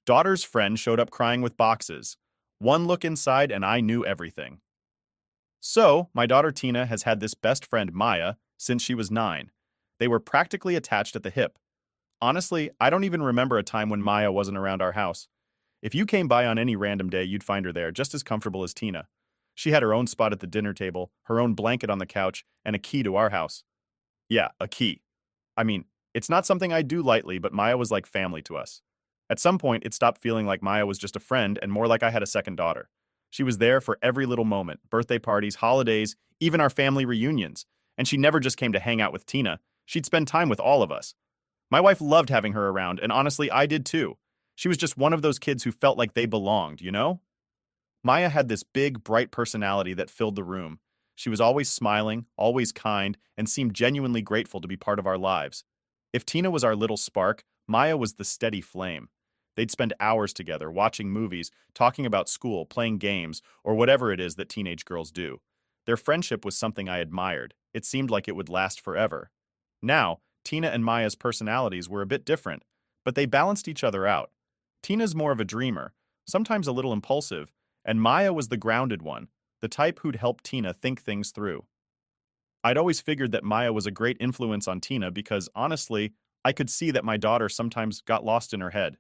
Daughter's friend showed up crying with boxes. One look inside and I knew everything. So, my daughter Tina has had this best friend Maya since she was 9. They were practically attached at the hip. Honestly, I don't even remember a time when Maya wasn't around our house. If you came by on any random day, you'd find her there, just as comfortable as Tina. She had her own spot at the dinner table, her own blanket on the couch, and a key to our house. Yeah, a key. I mean, it's not something I do lightly, but Maya was like family to us. At some point, it stopped feeling like Maya was just a friend and more like I had a second daughter. She was there for every little moment, birthday parties, holidays, even our family reunions. And she never just came to hang out with Tina. She'd spend time with all of us. My wife loved having her around, and honestly, I did too. She was just one of those kids who felt like they belonged, you know? Maya had this big, bright personality that filled the room. She was always smiling, always kind, and seemed genuinely grateful to be part of our lives. If Tina was our little spark, Maya was the steady flame. They'd spend hours together, watching movies, talking about school, playing games, or whatever it is that teenage girls do. Their friendship was something I admired. It seemed like it would last forever. Now, Tina and Maya's personalities were a bit different, but they balanced each other out. Tina's more of a dreamer, sometimes a little impulsive, and Maya was the grounded one, the type who'd help Tina think things through. I'd always figured that Maya was a great influence on Tina because, honestly, I could see that my daughter sometimes got lost in her head.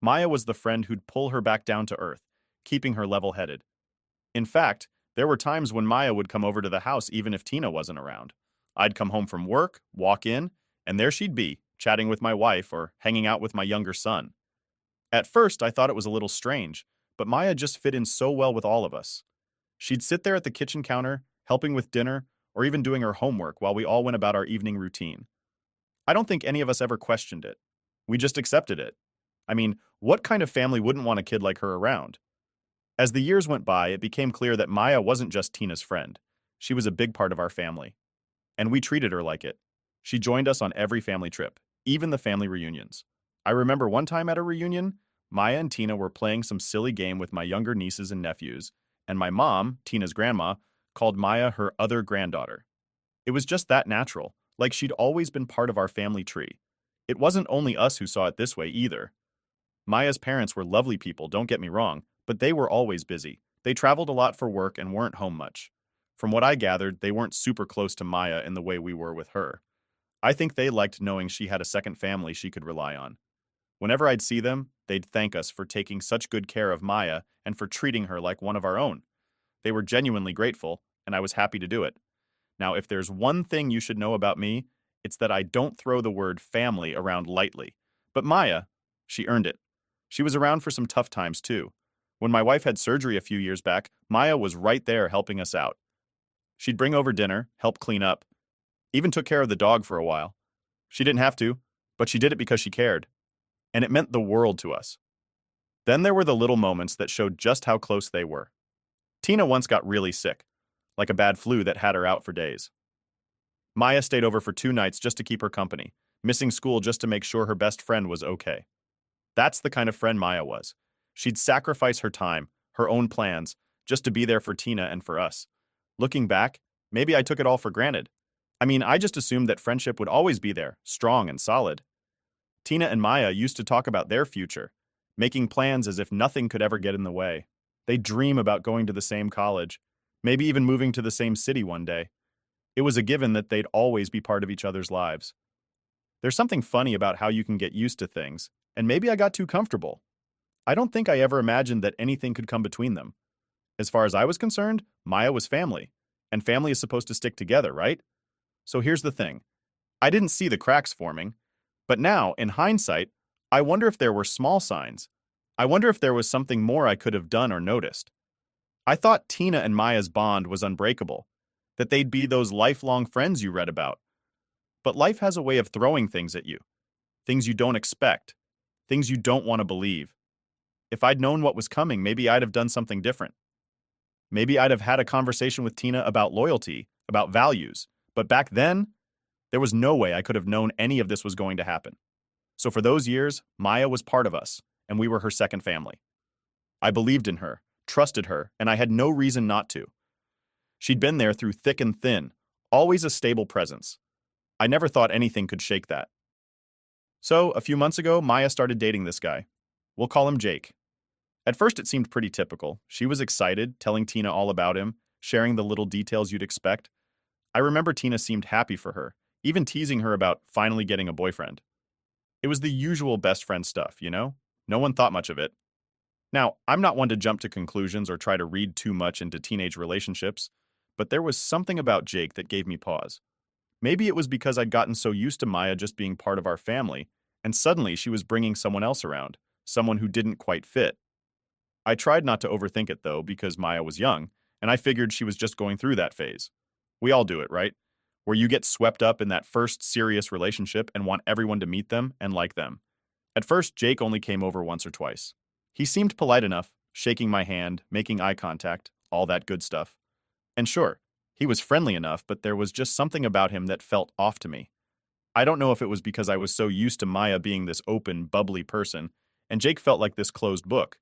Maya was the friend who'd pull her back down to earth, keeping her level-headed. In fact, there were times when Maya would come over to the house even if Tina wasn't around. I'd come home from work, walk in, and there she'd be, chatting with my wife or hanging out with my younger son. At first, I thought it was a little strange, but Maya just fit in so well with all of us. She'd sit there at the kitchen counter, helping with dinner, or even doing her homework while we all went about our evening routine. I don't think any of us ever questioned it. We just accepted it. I mean, what kind of family wouldn't want a kid like her around? As the years went by, it became clear that Maya wasn't just Tina's friend. She was a big part of our family. And we treated her like it. She joined us on every family trip, even the family reunions. I remember one time at a reunion, Maya and Tina were playing some silly game with my younger nieces and nephews, and my mom, Tina's grandma, called Maya her other granddaughter. It was just that natural, like she'd always been part of our family tree. It wasn't only us who saw it this way either. Maya's parents were lovely people, don't get me wrong, but they were always busy. They traveled a lot for work and weren't home much. From what I gathered, they weren't super close to Maya in the way we were with her. I think they liked knowing she had a second family she could rely on. Whenever I'd see them, they'd thank us for taking such good care of Maya and for treating her like one of our own. They were genuinely grateful, and I was happy to do it. Now, if there's one thing you should know about me, it's that I don't throw the word family around lightly. But Maya, she earned it. She was around for some tough times, too. When my wife had surgery a few years back, Maya was right there helping us out. She'd bring over dinner, help clean up, even took care of the dog for a while. She didn't have to, but she did it because she cared. And it meant the world to us. Then there were the little moments that showed just how close they were. Tina once got really sick, like a bad flu that had her out for days. Maya stayed over for 2 nights just to keep her company, missing school just to make sure her best friend was okay. That's the kind of friend Maya was. She'd sacrifice her time, her own plans, just to be there for Tina and for us. Looking back, maybe I took it all for granted. I mean, I just assumed that friendship would always be there, strong and solid. Tina and Maya used to talk about their future, making plans as if nothing could ever get in the way. They'd dream about going to the same college, maybe even moving to the same city one day. It was a given that they'd always be part of each other's lives. There's something funny about how you can get used to things, and maybe I got too comfortable. I don't think I ever imagined that anything could come between them. As far as I was concerned, Maya was family, and family is supposed to stick together, right? So here's the thing. I didn't see the cracks forming, but now, in hindsight, I wonder if there were small signs. I wonder if there was something more I could have done or noticed. I thought Tina and Maya's bond was unbreakable, that they'd be those lifelong friends you read about. But life has a way of throwing things at you, things you don't expect, things you don't want to believe. If I'd known what was coming, maybe I'd have done something different. Maybe I'd have had a conversation with Tina about loyalty, about values. But back then, there was no way I could have known any of this was going to happen. So for those years, Maya was part of us, and we were her second family. I believed in her, trusted her, and I had no reason not to. She'd been there through thick and thin, always a stable presence. I never thought anything could shake that. So, a few months ago, Maya started dating this guy. We'll call him Jake. At first, it seemed pretty typical. She was excited, telling Tina all about him, sharing the little details you'd expect. I remember Tina seemed happy for her, even teasing her about finally getting a boyfriend. It was the usual best friend stuff, you know? No one thought much of it. Now, I'm not one to jump to conclusions or try to read too much into teenage relationships, but there was something about Jake that gave me pause. Maybe it was because I'd gotten so used to Maya just being part of our family, and suddenly she was bringing someone else around, someone who didn't quite fit. I tried not to overthink it though, because Maya was young, and I figured she was just going through that phase. We all do it, right? Where you get swept up in that first serious relationship and want everyone to meet them and like them. At first, Jake only came over once or twice. He seemed polite enough, shaking my hand, making eye contact, all that good stuff. And sure, he was friendly enough, but there was just something about him that felt off to me. I don't know if it was because I was so used to Maya being this open, bubbly person, and Jake felt like this closed book.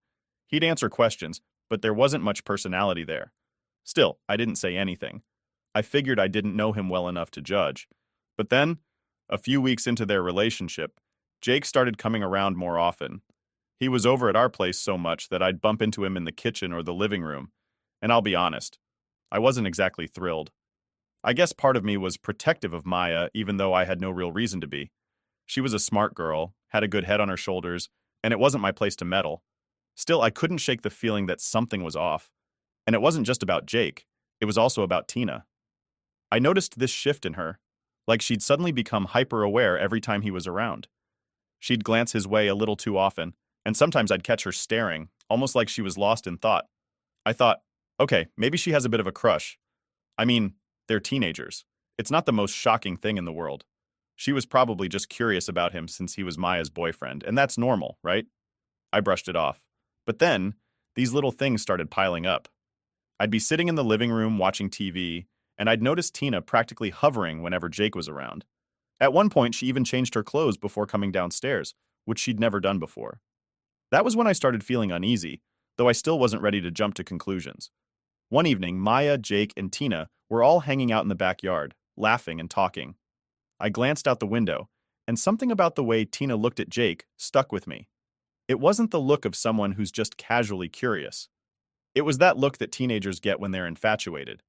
He'd answer questions, but there wasn't much personality there. Still, I didn't say anything. I figured I didn't know him well enough to judge. But then, a few weeks into their relationship, Jake started coming around more often. He was over at our place so much that I'd bump into him in the kitchen or the living room. And I'll be honest, I wasn't exactly thrilled. I guess part of me was protective of Maya, even though I had no real reason to be. She was a smart girl, had a good head on her shoulders, and it wasn't my place to meddle. Still, I couldn't shake the feeling that something was off. And it wasn't just about Jake, it was also about Tina. I noticed this shift in her, like she'd suddenly become hyper-aware every time he was around. She'd glance his way a little too often, and sometimes I'd catch her staring, almost like she was lost in thought. I thought, okay, maybe she has a bit of a crush. I mean, they're teenagers. It's not the most shocking thing in the world. She was probably just curious about him since he was Maya's boyfriend, and that's normal, right? I brushed it off. But then, these little things started piling up. I'd be sitting in the living room watching TV, and I'd notice Tina practically hovering whenever Jake was around. At one point, she even changed her clothes before coming downstairs, which she'd never done before. That was when I started feeling uneasy, though I still wasn't ready to jump to conclusions. One evening, Maya, Jake, and Tina were all hanging out in the backyard, laughing and talking. I glanced out the window, and something about the way Tina looked at Jake stuck with me. It wasn't the look of someone who's just casually curious. It was that look that teenagers get when they're infatuated.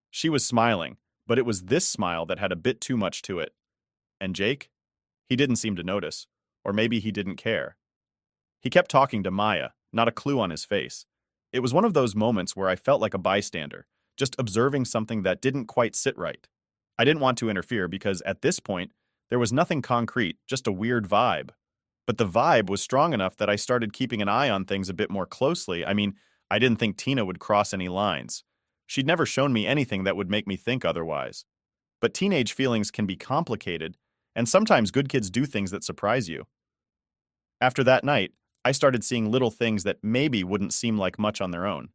She was smiling, but it was this smile that had a bit too much to it. And Jake? He didn't seem to notice, or maybe he didn't care. He kept talking to Maya, not a clue on his face. It was one of those moments where I felt like a bystander, just observing something that didn't quite sit right. I didn't want to interfere because at this point, there was nothing concrete, just a weird vibe. But the vibe was strong enough that I started keeping an eye on things a bit more closely. I mean, I didn't think Tina would cross any lines. She'd never shown me anything that would make me think otherwise. But teenage feelings can be complicated, and sometimes good kids do things that surprise you. After that night, I started seeing little things that maybe wouldn't seem like much on their own.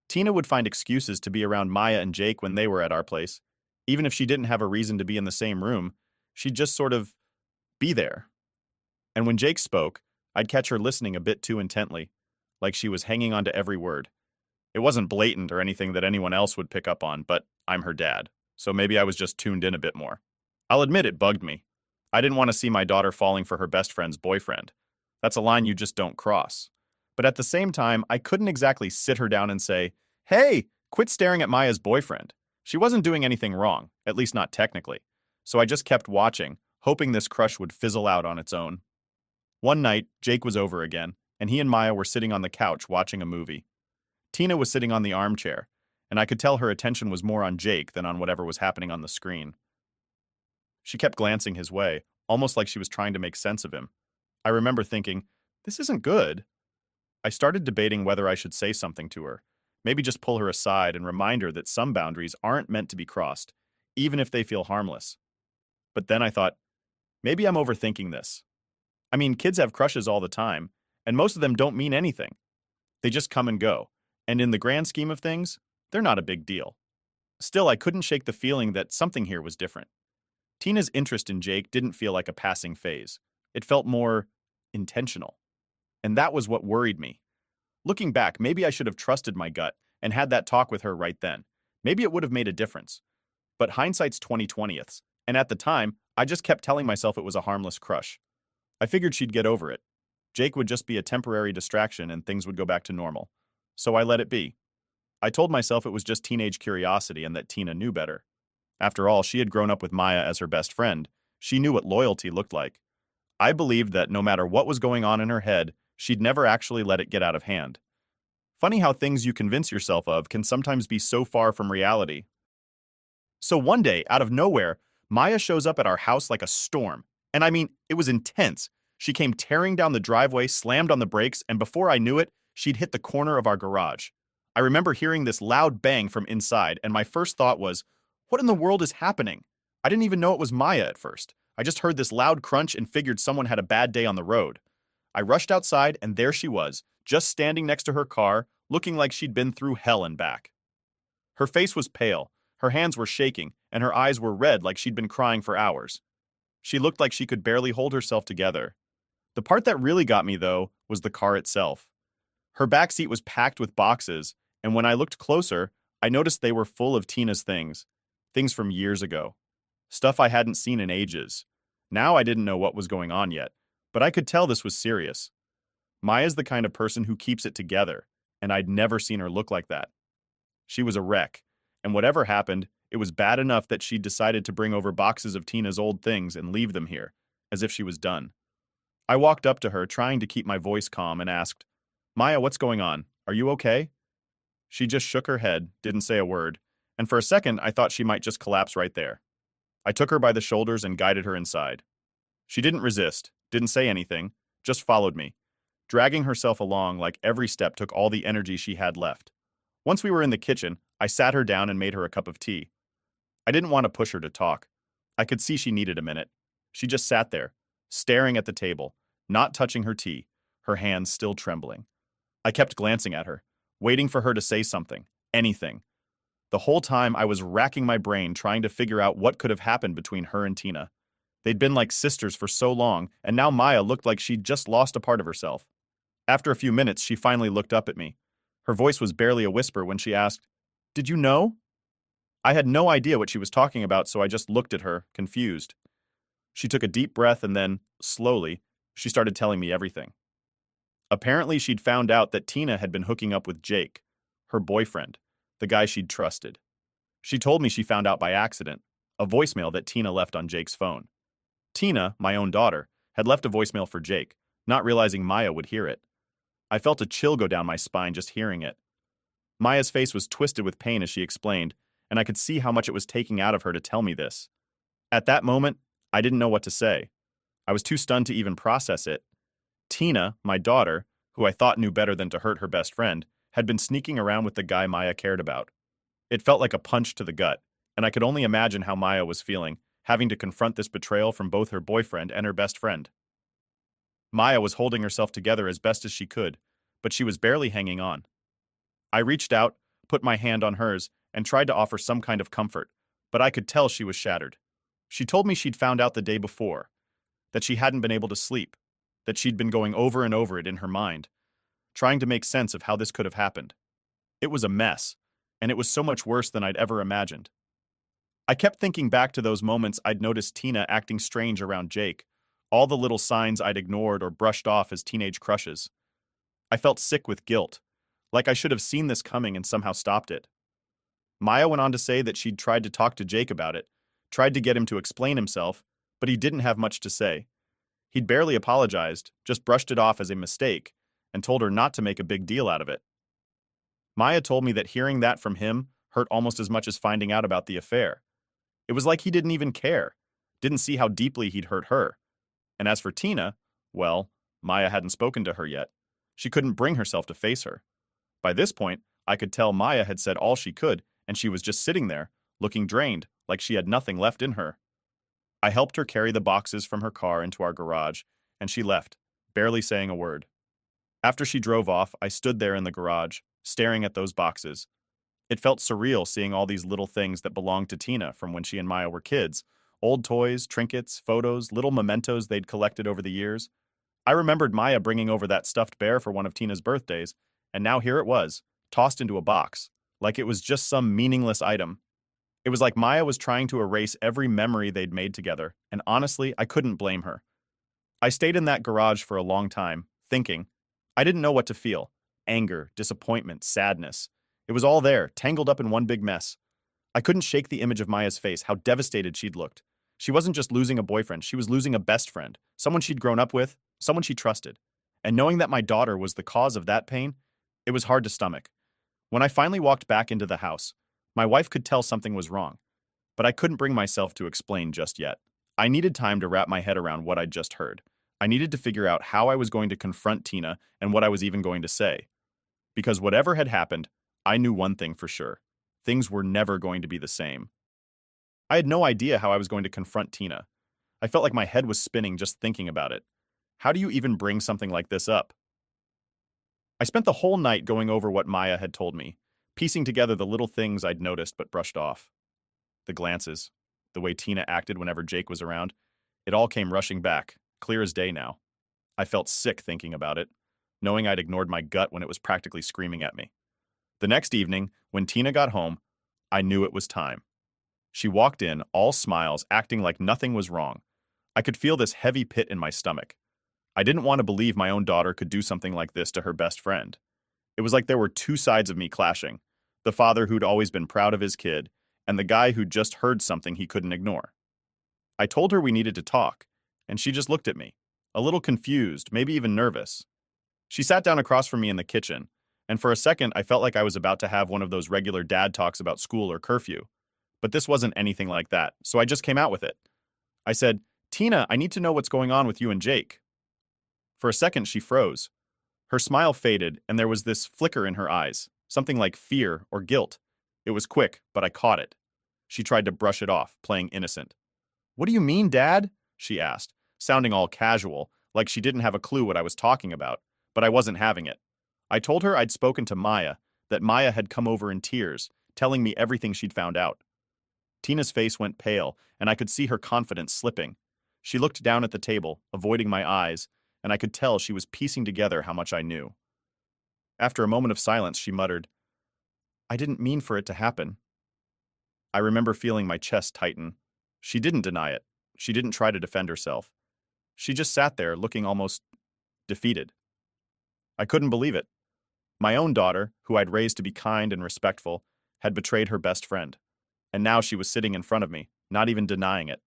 Tina would find excuses to be around Maya and Jake when they were at our place. Even if she didn't have a reason to be in the same room, she'd just sort of be there. And when Jake spoke, I'd catch her listening a bit too intently, like she was hanging on to every word. It wasn't blatant or anything that anyone else would pick up on, but I'm her dad, so maybe I was just tuned in a bit more. I'll admit it bugged me. I didn't want to see my daughter falling for her best friend's boyfriend. That's a line you just don't cross. But at the same time, I couldn't exactly sit her down and say, "Hey, quit staring at Maya's boyfriend." She wasn't doing anything wrong, at least not technically. So I just kept watching, hoping this crush would fizzle out on its own. One night, Jake was over again, and he and Maya were sitting on the couch watching a movie. Tina was sitting on the armchair, and I could tell her attention was more on Jake than on whatever was happening on the screen. She kept glancing his way, almost like she was trying to make sense of him. I remember thinking, this isn't good. I started debating whether I should say something to her, maybe just pull her aside and remind her that some boundaries aren't meant to be crossed, even if they feel harmless. But then I thought, maybe I'm overthinking this. I mean, kids have crushes all the time, and most of them don't mean anything. They just come and go, and in the grand scheme of things, they're not a big deal. Still, I couldn't shake the feeling that something here was different. Tina's interest in Jake didn't feel like a passing phase. It felt more intentional. And that was what worried me. Looking back, maybe I should have trusted my gut and had that talk with her right then. Maybe it would have made a difference. But hindsight's 20/20ths, and at the time, I just kept telling myself it was a harmless crush. I figured she'd get over it. Jake would just be a temporary distraction and things would go back to normal. So I let it be. I told myself it was just teenage curiosity and that Tina knew better. After all, she had grown up with Maya as her best friend. She knew what loyalty looked like. I believed that no matter what was going on in her head, she'd never actually let it get out of hand. Funny how things you convince yourself of can sometimes be so far from reality. So one day, out of nowhere, Maya shows up at our house like a storm. And I mean, it was intense. She came tearing down the driveway, slammed on the brakes, and before I knew it, she'd hit the corner of our garage. I remember hearing this loud bang from inside, and my first thought was, what in the world is happening? I didn't even know it was Maya at first. I just heard this loud crunch and figured someone had a bad day on the road. I rushed outside, and there she was, just standing next to her car, looking like she'd been through hell and back. Her face was pale, her hands were shaking, and her eyes were red like she'd been crying for hours. She looked like she could barely hold herself together. The part that really got me, though, was the car itself. Her back seat was packed with boxes, and when I looked closer, I noticed they were full of Tina's things. Things from years ago. Stuff I hadn't seen in ages. Now I didn't know what was going on yet, but I could tell this was serious. Maya's the kind of person who keeps it together, and I'd never seen her look like that. She was a wreck, and whatever happened, it was bad enough that she'd decided to bring over boxes of Tina's old things and leave them here, as if she was done. I walked up to her, trying to keep my voice calm, and asked, "Maya, what's going on? Are you okay?" She just shook her head, didn't say a word, and for a second I thought she might just collapse right there. I took her by the shoulders and guided her inside. She didn't resist, didn't say anything, just followed me, dragging herself along like every step took all the energy she had left. Once we were in the kitchen, I sat her down and made her a cup of tea. I didn't want to push her to talk. I could see she needed a minute. She just sat there, staring at the table, not touching her tea, her hands still trembling. I kept glancing at her, waiting for her to say something, anything. The whole time I was racking my brain trying to figure out what could have happened between her and Tina. They'd been like sisters for so long, and now Maya looked like she'd just lost a part of herself. After a few minutes, she finally looked up at me. Her voice was barely a whisper when she asked, "Did you know?" I had no idea what she was talking about, so I just looked at her, confused. She took a deep breath and then, slowly, she started telling me everything. Apparently, she'd found out that Tina had been hooking up with Jake, her boyfriend, the guy she'd trusted. She told me she found out by accident, a voicemail that Tina left on Jake's phone. Tina, my own daughter, had left a voicemail for Jake, not realizing Maya would hear it. I felt a chill go down my spine just hearing it. Maya's face was twisted with pain as she explained, and I could see how much it was taking out of her to tell me this. At that moment, I didn't know what to say. I was too stunned to even process it. Tina, my daughter, who I thought knew better than to hurt her best friend, had been sneaking around with the guy Maya cared about. It felt like a punch to the gut, and I could only imagine how Maya was feeling, having to confront this betrayal from both her boyfriend and her best friend. Maya was holding herself together as best as she could, but she was barely hanging on. I reached out, put my hand on hers, and tried to offer some kind of comfort, but I could tell she was shattered. She told me she'd found out the day before, that she hadn't been able to sleep, that she'd been going over and over it in her mind, trying to make sense of how this could have happened. It was a mess, and it was so much worse than I'd ever imagined. I kept thinking back to those moments I'd noticed Tina acting strange around Jake, all the little signs I'd ignored or brushed off as teenage crushes. I felt sick with guilt, like I should have seen this coming and somehow stopped it. Maya went on to say that she'd tried to talk to Jake about it, tried to get him to explain himself, but he didn't have much to say. He'd barely apologized, just brushed it off as a mistake, and told her not to make a big deal out of it. Maya told me that hearing that from him hurt almost as much as finding out about the affair. It was like he didn't even care, didn't see how deeply he'd hurt her. And as for Tina, well, Maya hadn't spoken to her yet. She couldn't bring herself to face her. By this point, I could tell Maya had said all she could, and she was just sitting there, looking drained, like she had nothing left in her. I helped her carry the boxes from her car into our garage, and she left, barely saying a word. After she drove off, I stood there in the garage, staring at those boxes. It felt surreal seeing all these little things that belonged to Tina from when she and Maya were kids. Old toys, trinkets, photos, little mementos they'd collected over the years. I remembered Maya bringing over that stuffed bear for one of Tina's birthdays, and now here it was, tossed into a box, like it was just some meaningless item. It was like Maya was trying to erase every memory they'd made together, and honestly, I couldn't blame her. I stayed in that garage for a long time, thinking. I didn't know what to feel. Anger, disappointment, sadness. It was all there, tangled up in one big mess. I couldn't shake the image of Maya's face, how devastated she'd looked. She wasn't just losing a boyfriend, she was losing a best friend, someone she'd grown up with, someone she trusted. And knowing that my daughter was the cause of that pain, it was hard to stomach. When I finally walked back into the house, my wife could tell something was wrong, but I couldn't bring myself to explain just yet. I needed time to wrap my head around what I'd just heard. I needed to figure out how I was going to confront Tina and what I was even going to say. Because whatever had happened, I knew one thing for sure. Things were never going to be the same. I had no idea how I was going to confront Tina. I felt like my head was spinning just thinking about it. How do you even bring something like this up? I spent the whole night going over what Maya had told me, piecing together the little things I'd noticed but brushed off. The glances, the way Tina acted whenever Jake was around, it all came rushing back, clear as day now. I felt sick thinking about it, knowing I'd ignored my gut when it was practically screaming at me. The next evening, when Tina got home, I knew it was time. She walked in, all smiles, acting like nothing was wrong. I could feel this heavy pit in my stomach. I didn't want to believe my own daughter could do something like this to her best friend. It was like there were two sides of me clashing, the father who'd always been proud of his kid, and the guy who'd just heard something he couldn't ignore. I told her we needed to talk, and she just looked at me, a little confused, maybe even nervous. She sat down across from me in the kitchen, and for a second I felt like I was about to have one of those regular dad talks about school or curfew. But this wasn't anything like that, so I just came out with it. I said, "Tina, I need to know what's going on with you and Jake." For a second, she froze. Her smile faded, and there was this flicker in her eyes, something like fear or guilt. It was quick, but I caught it. She tried to brush it off, playing innocent. "What do you mean, Dad?" she asked, sounding all casual, like she didn't have a clue what I was talking about, but I wasn't having it. I told her I'd spoken to Maya, that Maya had come over in tears, telling me everything she'd found out. Tina's face went pale, and I could see her confidence slipping. She looked down at the table, avoiding my eyes, and I could tell she was piecing together how much I knew. After a moment of silence, she muttered, "I didn't mean for it to happen." I remember feeling my chest tighten. She didn't deny it. She didn't try to defend herself. She just sat there, looking almost defeated. I couldn't believe it. My own daughter, who I'd raised to be kind and respectful, had betrayed her best friend. And now she was sitting in front of me, not even denying it.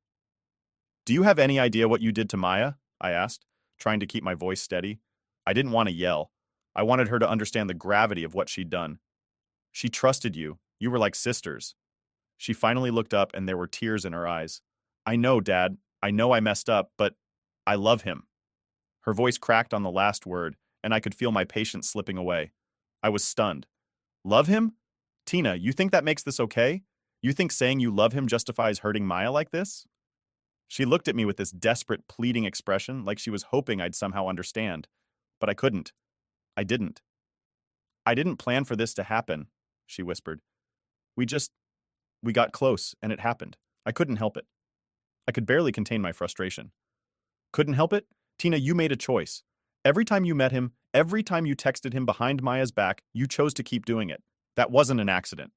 "Do you have any idea what you did to Maya?" I asked, trying to keep my voice steady. I didn't want to yell. I wanted her to understand the gravity of what she'd done. "She trusted you. You were like sisters." She finally looked up and there were tears in her eyes. "I know, Dad. I know I messed up, but I love him." Her voice cracked on the last word, and I could feel my patience slipping away. I was stunned. "Love him? Tina, you think that makes this okay? You think saying you love him justifies hurting Maya like this?" She looked at me with this desperate, pleading expression, like she was hoping I'd somehow understand. But I couldn't. I didn't. "I didn't plan for this to happen," she whispered. We just, we got close, and it happened. I couldn't help it." I could barely contain my frustration. "Couldn't help it? Tina, you made a choice. Every time you met him, every time you texted him behind Maya's back, you chose to keep doing it. That wasn't an accident."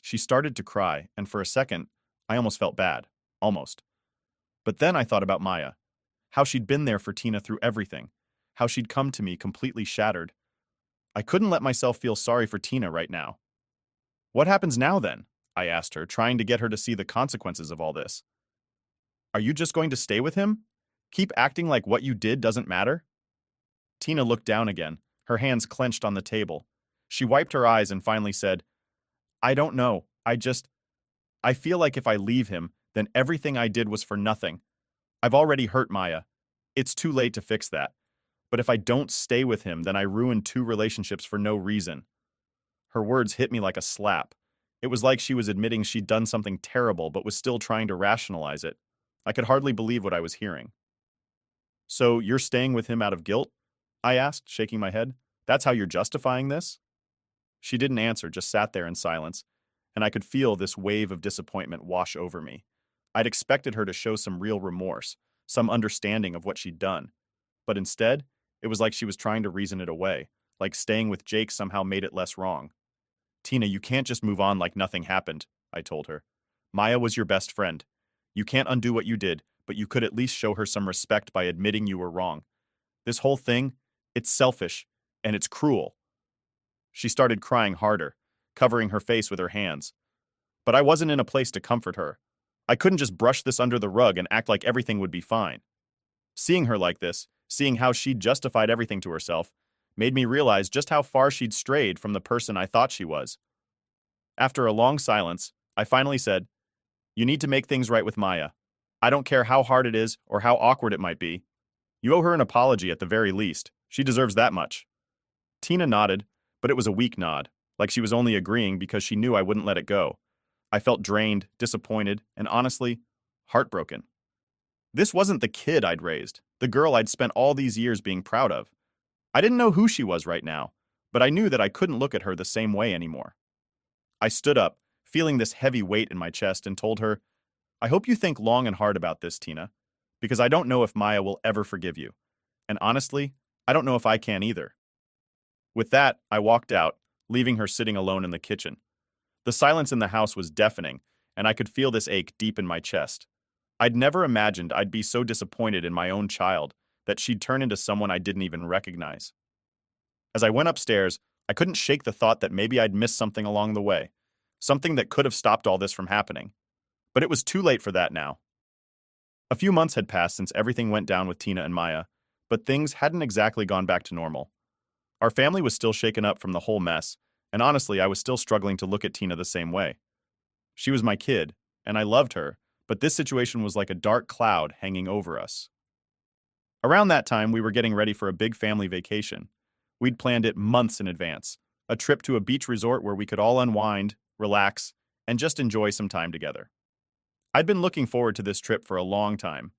She started to cry, and for a second, I almost felt bad. Almost. But then I thought about Maya. How she'd been there for Tina through everything. How she'd come to me completely shattered. I couldn't let myself feel sorry for Tina right now. "What happens now then?" I asked her, trying to get her to see the consequences of all this. "Are you just going to stay with him? Keep acting like what you did doesn't matter?" Tina looked down again, her hands clenched on the table. She wiped her eyes and finally said, "I don't know. I feel like if I leave him, then everything I did was for nothing. I've already hurt Maya. It's too late to fix that. But if I don't stay with him, then I ruin two relationships for no reason." Her words hit me like a slap. It was like she was admitting she'd done something terrible but was still trying to rationalize it. I could hardly believe what I was hearing. "So you're staying with him out of guilt?" I asked, shaking my head. "That's how you're justifying this?" She didn't answer, just sat there in silence, and I could feel this wave of disappointment wash over me. I'd expected her to show some real remorse, some understanding of what she'd done. But instead, it was like she was trying to reason it away, like staying with Jake somehow made it less wrong. "Tina, you can't just move on like nothing happened," I told her. "Maya was your best friend. You can't undo what you did, but you could at least show her some respect by admitting you were wrong. This whole thing, It's selfish, and it's cruel. She started crying harder, covering her face with her hands. But I wasn't in a place to comfort her. I couldn't just brush this under the rug and act like everything would be fine. Seeing her like this, seeing how she'd justified everything to herself, made me realize just how far she'd strayed from the person I thought she was. After a long silence, I finally said, "You need to make things right with Maya. I don't care how hard it is or how awkward it might be. You owe her an apology at the very least. She deserves that much." Tina nodded, but it was a weak nod, like she was only agreeing because she knew I wouldn't let it go. I felt drained, disappointed, and honestly, heartbroken. This wasn't the kid I'd raised, the girl I'd spent all these years being proud of. I didn't know who she was right now, but I knew that I couldn't look at her the same way anymore. I stood up, feeling this heavy weight in my chest, and told her, "I hope you think long and hard about this, Tina, because I don't know if Maya will ever forgive you. And honestly, I don't know if I can either." With that, I walked out, leaving her sitting alone in the kitchen. The silence in the house was deafening, and I could feel this ache deep in my chest. I'd never imagined I'd be so disappointed in my own child that she'd turn into someone I didn't even recognize. As I went upstairs, I couldn't shake the thought that maybe I'd missed something along the way, something that could have stopped all this from happening. But it was too late for that now. A few months had passed since everything went down with Tina and Maya, but things hadn't exactly gone back to normal. Our family was still shaken up from the whole mess, and honestly, I was still struggling to look at Tina the same way. She was my kid, and I loved her, but this situation was like a dark cloud hanging over us. Around that time, we were getting ready for a big family vacation. We'd planned it months in advance, a trip to a beach resort where we could all unwind, relax, and just enjoy some time together. I'd been looking forward to this trip for a long time.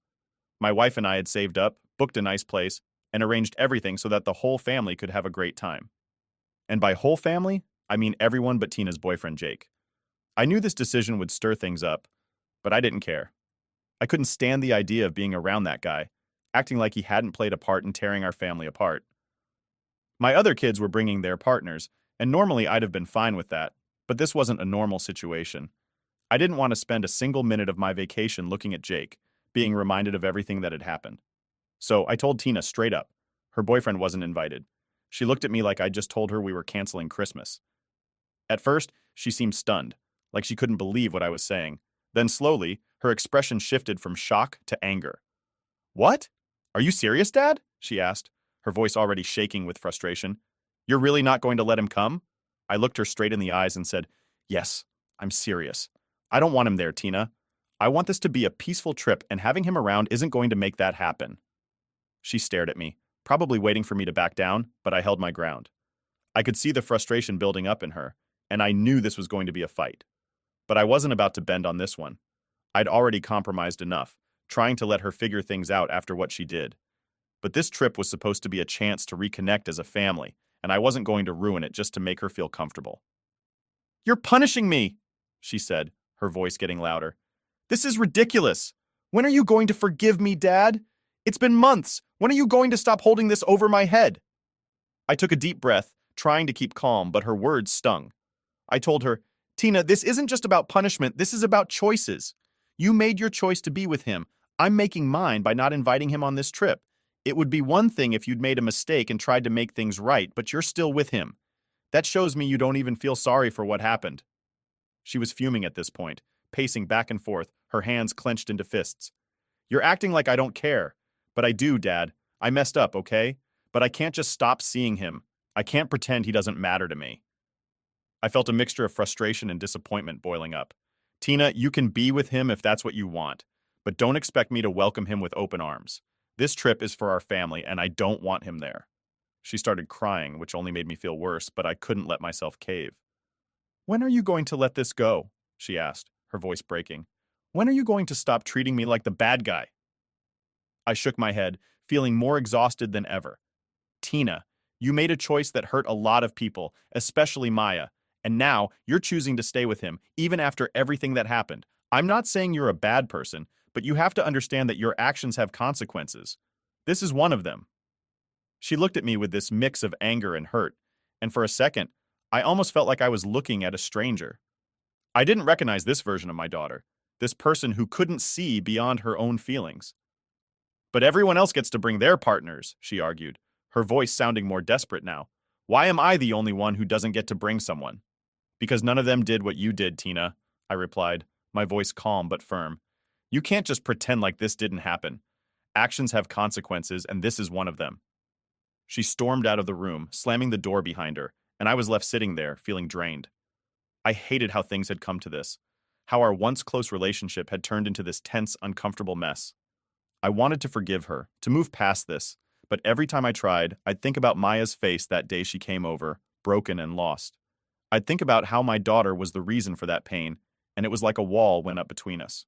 My wife and I had saved up, booked a nice place, and arranged everything so that the whole family could have a great time. And by whole family, I mean everyone but Tina's boyfriend, Jake. I knew this decision would stir things up, but I didn't care. I couldn't stand the idea of being around that guy, acting like he hadn't played a part in tearing our family apart. My other kids were bringing their partners, and normally I'd have been fine with that, but this wasn't a normal situation. I didn't want to spend a single minute of my vacation looking at Jake, being reminded of everything that had happened. So I told Tina straight up. Her boyfriend wasn't invited. She looked at me like I just told her we were canceling Christmas. At first, she seemed stunned, like she couldn't believe what I was saying. Then slowly, her expression shifted from shock to anger. "What? Are you serious, Dad?" she asked, her voice already shaking with frustration. "You're really not going to let him come?" I looked her straight in the eyes and said, "Yes, I'm serious. I don't want him there, Tina. I want this to be a peaceful trip, and having him around isn't going to make that happen." She stared at me, probably waiting for me to back down, but I held my ground. I could see the frustration building up in her, and I knew this was going to be a fight. But I wasn't about to bend on this one. I'd already compromised enough, trying to let her figure things out after what she did. But this trip was supposed to be a chance to reconnect as a family, and I wasn't going to ruin it just to make her feel comfortable. "You're punishing me," she said, her voice getting louder. "This is ridiculous. When are you going to forgive me, Dad? It's been months. When are you going to stop holding this over my head?" I took a deep breath, trying to keep calm, but her words stung. I told her, "Tina, this isn't just about punishment. This is about choices. You made your choice to be with him. I'm making mine by not inviting him on this trip. It would be one thing if you'd made a mistake and tried to make things right, but you're still with him. That shows me you don't even feel sorry for what happened." She was fuming at this point, pacing back and forth, her hands clenched into fists. "You're acting like I don't care. But I do, Dad. I messed up, okay? But I can't just stop seeing him. I can't pretend he doesn't matter to me." I felt a mixture of frustration and disappointment boiling up. "Tina, you can be with him if that's what you want, but don't expect me to welcome him with open arms. This trip is for our family, and I don't want him there." She started crying, which only made me feel worse, but I couldn't let myself cave. "When are you going to let this go?" she asked, her voice breaking. "When are you going to stop treating me like the bad guy?" I shook my head, feeling more exhausted than ever. "Tina, you made a choice that hurt a lot of people, especially Maya, and now you're choosing to stay with him, even after everything that happened. I'm not saying you're a bad person, but you have to understand that your actions have consequences. This is one of them." She looked at me with this mix of anger and hurt, and for a second, I almost felt like I was looking at a stranger. I didn't recognize this version of my daughter, this person who couldn't see beyond her own feelings. "But everyone else gets to bring their partners," she argued, her voice sounding more desperate now. Why am I the only one who doesn't get to bring someone? Because none of them did what you did, Tina, I replied, my voice calm but firm. You can't just pretend like this didn't happen. Actions have consequences, and this is one of them. She stormed out of the room, slamming the door behind her, and I was left sitting there, feeling drained. I hated how things had come to this, how our once close relationship had turned into this tense, uncomfortable mess. I wanted to forgive her, to move past this, but every time I tried, I'd think about Maya's face that day she came over, broken and lost. I'd think about how my daughter was the reason for that pain, and it was like a wall went up between us.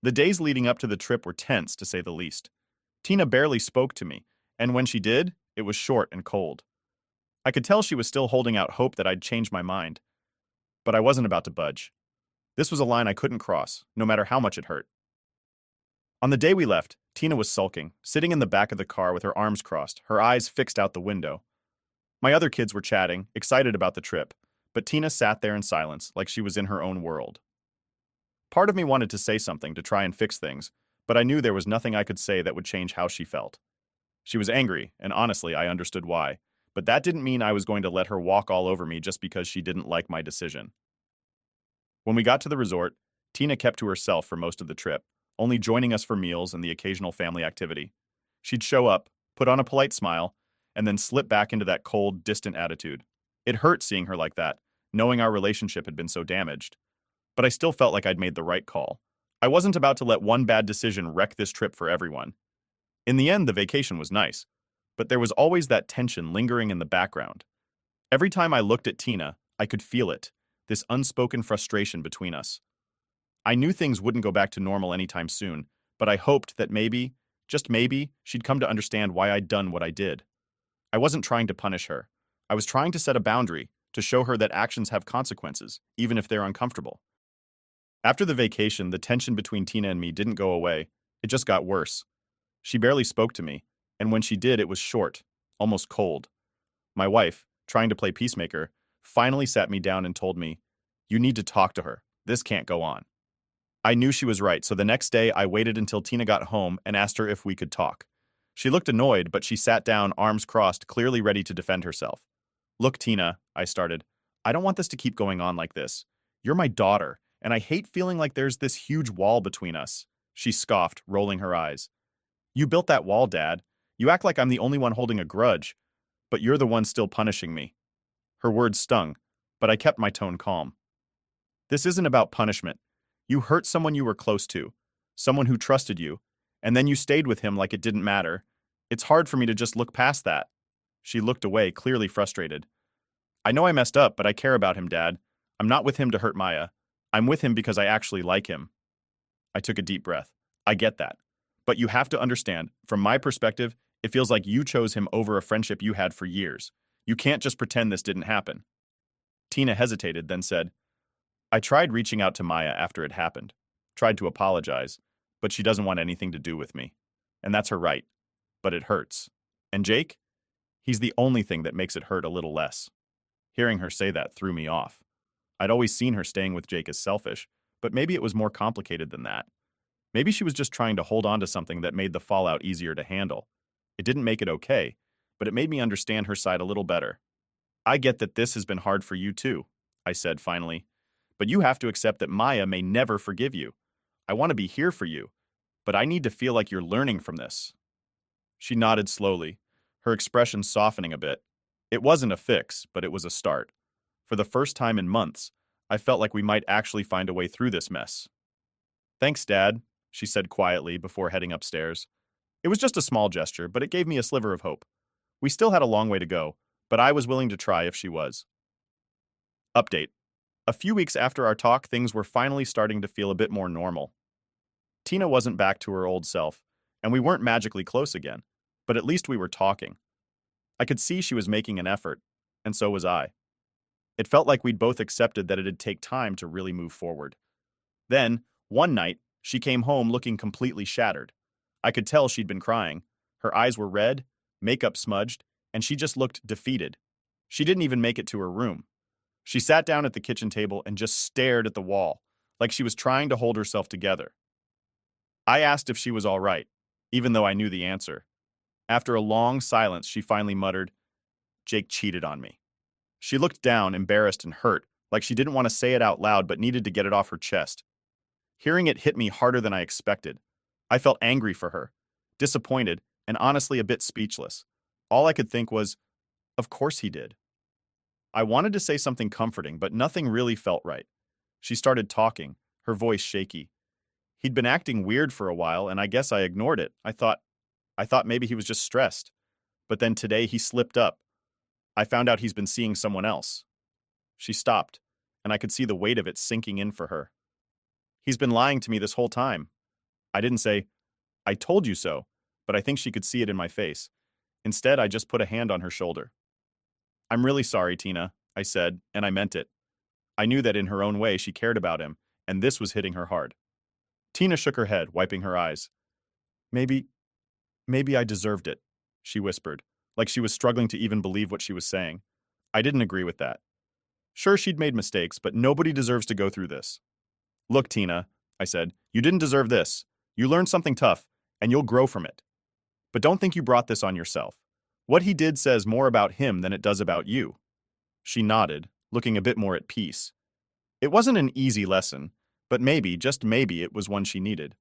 The days leading up to the trip were tense, to say the least. Tina barely spoke to me, and when she did, it was short and cold. I could tell she was still holding out hope that I'd change my mind. But I wasn't about to budge. This was a line I couldn't cross, no matter how much it hurt. On the day we left, Tina was sulking, sitting in the back of the car with her arms crossed, her eyes fixed out the window. My other kids were chatting, excited about the trip, but Tina sat there in silence, like she was in her own world. Part of me wanted to say something to try and fix things, but I knew there was nothing I could say that would change how she felt. She was angry, and honestly, I understood why, but that didn't mean I was going to let her walk all over me just because she didn't like my decision. When we got to the resort, Tina kept to herself for most of the trip, only joining us for meals and the occasional family activity. She'd show up, put on a polite smile, and then slip back into that cold, distant attitude. It hurt seeing her like that, knowing our relationship had been so damaged. But I still felt like I'd made the right call. I wasn't about to let one bad decision wreck this trip for everyone. In the end, the vacation was nice, but there was always that tension lingering in the background. Every time I looked at Tina, I could feel it, this unspoken frustration between us. I knew things wouldn't go back to normal anytime soon, but I hoped that maybe, just maybe, she'd come to understand why I'd done what I did. I wasn't trying to punish her. I was trying to set a boundary, to show her that actions have consequences, even if they're uncomfortable. After the vacation, the tension between Tina and me didn't go away. It just got worse. She barely spoke to me, and when she did, it was short, almost cold. My wife, trying to play peacemaker, finally sat me down and told me, "You need to talk to her. This can't go on." I knew she was right, so the next day I waited until Tina got home and asked her if we could talk. She looked annoyed, but she sat down, arms crossed, clearly ready to defend herself. "Look, Tina," I started, "I don't want this to keep going on like this. You're my daughter, and I hate feeling like there's this huge wall between us." She scoffed, rolling her eyes. "You built that wall, Dad. You act like I'm the only one holding a grudge, but you're the one still punishing me." Her words stung, but I kept my tone calm. "This isn't about punishment. You hurt someone you were close to, someone who trusted you, and then you stayed with him like it didn't matter. It's hard for me to just look past that." She looked away, clearly frustrated. "I know I messed up, but I care about him, Dad. I'm not with him to hurt Maya. I'm with him because I actually like him." I took a deep breath. "I get that. But you have to understand, from my perspective, it feels like you chose him over a friendship you had for years. You can't just pretend this didn't happen." Tina hesitated, then said, "I tried reaching out to Maya after it happened, tried to apologize, but she doesn't want anything to do with me. And that's her right. But it hurts. And Jake? He's the only thing that makes it hurt a little less." Hearing her say that threw me off. I'd always seen her staying with Jake as selfish, but maybe it was more complicated than that. Maybe she was just trying to hold on to something that made the fallout easier to handle. It didn't make it okay, but it made me understand her side a little better. "I get that this has been hard for you too," I said finally. "But you have to accept that Maya may never forgive you. I want to be here for you, but I need to feel like you're learning from this." She nodded slowly, her expression softening a bit. It wasn't a fix, but it was a start. For the first time in months, I felt like we might actually find a way through this mess. "Thanks, Dad," she said quietly before heading upstairs. It was just a small gesture, but it gave me a sliver of hope. We still had a long way to go, but I was willing to try if she was. Update. A few weeks after our talk, things were finally starting to feel a bit more normal. Tina wasn't back to her old self, and we weren't magically close again, but at least we were talking. I could see she was making an effort, and so was I. It felt like we'd both accepted that it'd take time to really move forward. Then, one night, she came home looking completely shattered. I could tell she'd been crying. Her eyes were red, makeup smudged, and she just looked defeated. She didn't even make it to her room. She sat down at the kitchen table and just stared at the wall, like she was trying to hold herself together. I asked if she was all right, even though I knew the answer. After a long silence, she finally muttered, Jake cheated on me. She looked down, embarrassed and hurt, like she didn't want to say it out loud but needed to get it off her chest. Hearing it hit me harder than I expected. I felt angry for her, disappointed, and honestly a bit speechless. All I could think was, of course he did. I wanted to say something comforting, but nothing really felt right. She started talking, her voice shaky. He'd been acting weird for a while, and I guess I ignored it. I thought maybe he was just stressed. But then today he slipped up. I found out he's been seeing someone else. She stopped, and I could see the weight of it sinking in for her. He's been lying to me this whole time. I didn't say, I told you so, but I think she could see it in my face. Instead, I just put a hand on her shoulder. I'm really sorry, Tina, I said, and I meant it. I knew that in her own way she cared about him, and this was hitting her hard. Tina shook her head, wiping her eyes. Maybe, maybe I deserved it, she whispered, like she was struggling to even believe what she was saying. I didn't agree with that. Sure, she'd made mistakes, but nobody deserves to go through this. Look, Tina, I said, you didn't deserve this. You learned something tough, and you'll grow from it. But don't think you brought this on yourself. What he did says more about him than it does about you. She nodded, looking a bit more at peace. It wasn't an easy lesson, but maybe, just maybe, it was one she needed.